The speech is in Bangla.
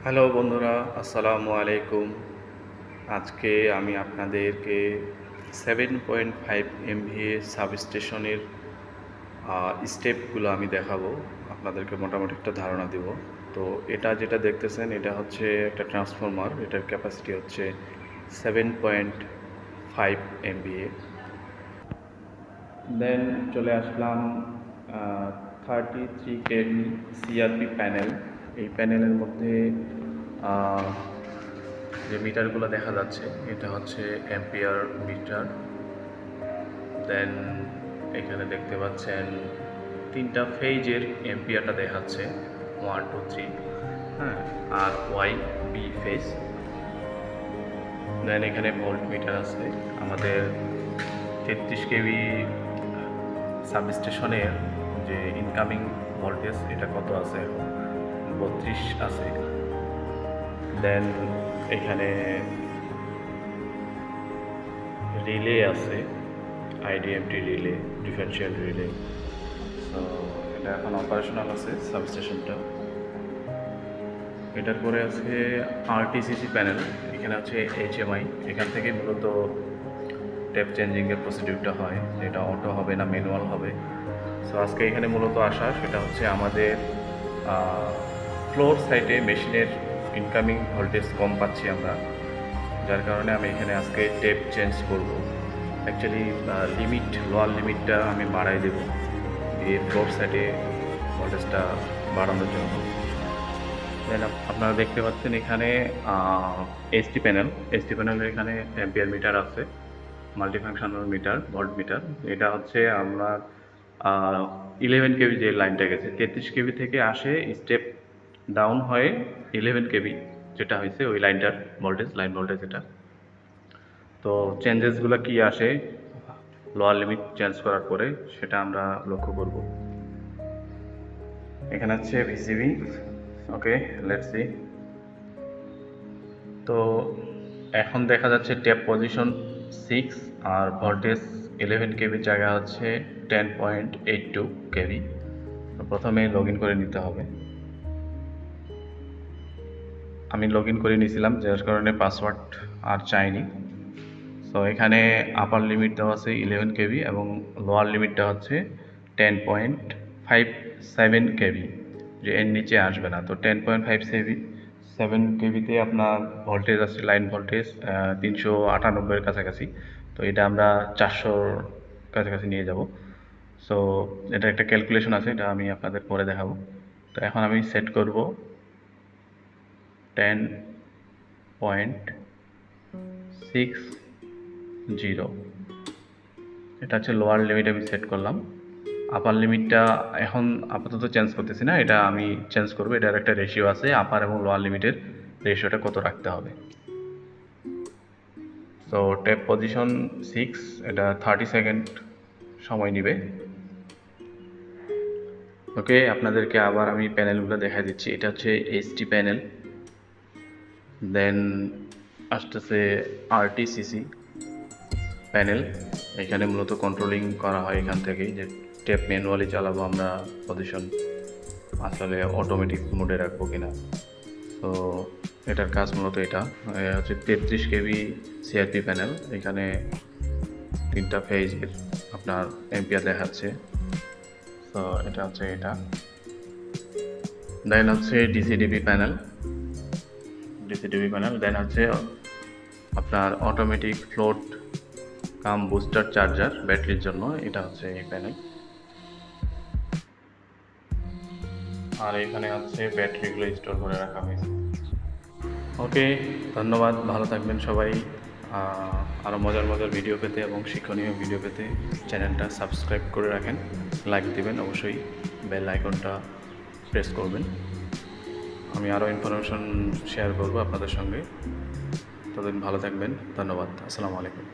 হ্যালো বন্ধুরা, আসসালামু আলাইকুম। আজকে আমি আপনাদেরকে 7.5 এমভিএ সাবস্টেশনের স্টেপগুলো আমি দেখাবো। আপনাদেরকে মোটামুটি একটা ধারণা দেব। তো এটা যেটা দেখতেছেন এটা হচ্ছে একটা ট্রান্সফরমার। এটার ক্যাপাসিটি হচ্ছে 7.5 এমভিএ। দেন চলে আসলাম 33 কেভি সিআরপি প্যানেল। এই প্যানেলের মধ্যে যে মিটারগুলো দেখা যাচ্ছে এটা হচ্ছে অ্যাম্পিয়ার মিটার। দেন এখানে দেখতে পাচ্ছেন তিনটা ফেজের অ্যাম্পিয়ারটা দেখাচ্ছে 1 2 3, হ্যাঁ, আর ওয়াই বি ফেজ। দেন এখানে ভোল্ট মিটার আছে। আমাদের 33 কেভি সাবস্টেশনের যে ইনকামিং ভোল্টেজ এটা কত আছে, 32 আছে। দেন এখানে রিলে আছে, আইডিএমটি রিলে, ডিফারেন্সিয়াল রিলে। সো এটা এখন অপারেশনাল আছে সাবস্টেশনটা। এটার পরে আছে আরটিসিসি প্যানেল। এখানে আছে এইচএমআই। এখান থেকে মূলত ট্যাপ চেঞ্জিংয়ের প্রসিডিউরটা হয়, এটা অটো হবে না ম্যানুয়াল হবে। সো আজকে এখানে মূলত আসা সেটা হচ্ছে আমাদের ফ্লোর সাইডে মেশিনের ইনকামিং ভোল্টেজ কম পাচ্ছি আমরা, যার কারণে আমি এখানে আজকে টেপ চেঞ্জ করব। অ্যাকচুয়ালি লিমিট, লোয়ার লিমিটটা আমি বাড়াই দেব দিয়ে ফ্লোর সাইডে ভোল্টেজটা বাড়ানোর জন্য। দেন আপনারা দেখতে পাচ্ছেন এখানে এসটি প্যানেলের এখানে অ্যাম্পিয়ার মিটার আছে, মাল্টিফাংশনাল মিটার, ভোল্ট মিটার। এটা হচ্ছে আমরা 11 কেবি যে লাইনটা গেছে, 33 কেবি থেকে আসে স্টেপ ডাউন হয়ে 11 কেবি যেটা হয়েছে ওই লাইনটার ভোল্টেজ, লাইন ভোল্টেজ এটা। তো চেঞ্জেসগুলো কি আসে লোয়ার লিমিট চেঞ্জ করার পরে সেটা আমরা লক্ষ্য করব। এখানে হচ্ছে ভিসিবি। Okay, let's see. তো এখন দেখা যাচ্ছে ট্যাপ পজিশন 6 আর ভোল্টেজ 11 কেবির জায়গা হচ্ছে 10.82 কেভি। প্রথমে লগ ইন করে নিতে হবে। আমি লগ ইন করে নিয়েছিলাম, যার কারণে পাসওয়ার্ড আর চাইনি। সো এখানে আপার লিমিট দেওয়া আছে 11 কেভি এবং লোয়ার লিমিটটা হচ্ছে 10.57 কেভি, যে এর নিচে আসবে না। তো 10.57 কেভিতে আপনার ভোল্টেজ আছে, লাইন ভোল্টেজ 398-এর কাছাকাছি। তো এটা আমরা 400-র কাছাকাছি নিয়ে যাব। সো এটা একটা ক্যালকুলেশন আছে, এটা আমি আপনাদের পরে দেখাবো। তো এখন আমি সেট করব 10.60। এটা হচ্ছে লোয়ার লিমিট আমি সেট করলাম। আপার লিমিটটা এখন আপাতত চেঞ্জ করতেছি না, এটা আমি চেঞ্জ করবো। এটার একটা রেশিও আছে, আপার এবং লোয়ার লিমিটের রেশিওটা কত রাখতে হবে। তো ট্যাপ পজিশন 6, এটা 30 সেকেন্ড সময় নেবে। ওকে, আপনাদেরকে আবার আমি প্যানেলগুলো দেখা দিচ্ছি। এটা হচ্ছে এইচটি প্যানেল। দেন আসতেছে আরটিসিসি প্যানেল। এখানে মূলত কন্ট্রোলিং করা হয় এখান থেকেই, যে ট্যাপ ম্যানুয়ালি চালাবো আমরা, পজিশন আসলে অটোমেটিক মোডে রাখবো কিনা। তো এটার কাজ মূলত এটা হচ্ছে 33 কেভি সিআরপি প্যানেল। এখানে তিনটা ফেজের আপনার এম্পিয়ার দেখাচ্ছে। তো এটা হচ্ছে এটা। দেন হচ্ছে ডিসিডিবি প্যানেল। দেন হচ্ছে আপনার অটোমেটিক ফ্লোট কাম বুস্টার চার্জার ব্যাটারির জন্য, এটা হচ্ছে এই প্যানেল। আর এখানে হচ্ছে ব্যাটারিগুলো স্টোর করে রাখা হয়েছে। ওকে, ধন্যবাদ, ভালো থাকবেন সবাই। আরও মজার মজার ভিডিও পেতে এবং শিক্ষণীয় ভিডিও পেতে চ্যানেলটা সাবস্ক্রাইব করে রাখেন, লাইক দিবেন, অবশ্যই বেল আইকনটা প্রেস করবেন। আমি আরও ইনফরমেশন শেয়ার করব আপনাদের সঙ্গে। ততদিন ভালো থাকবেন, ধন্যবাদ, আসসালামু আলাইকুম।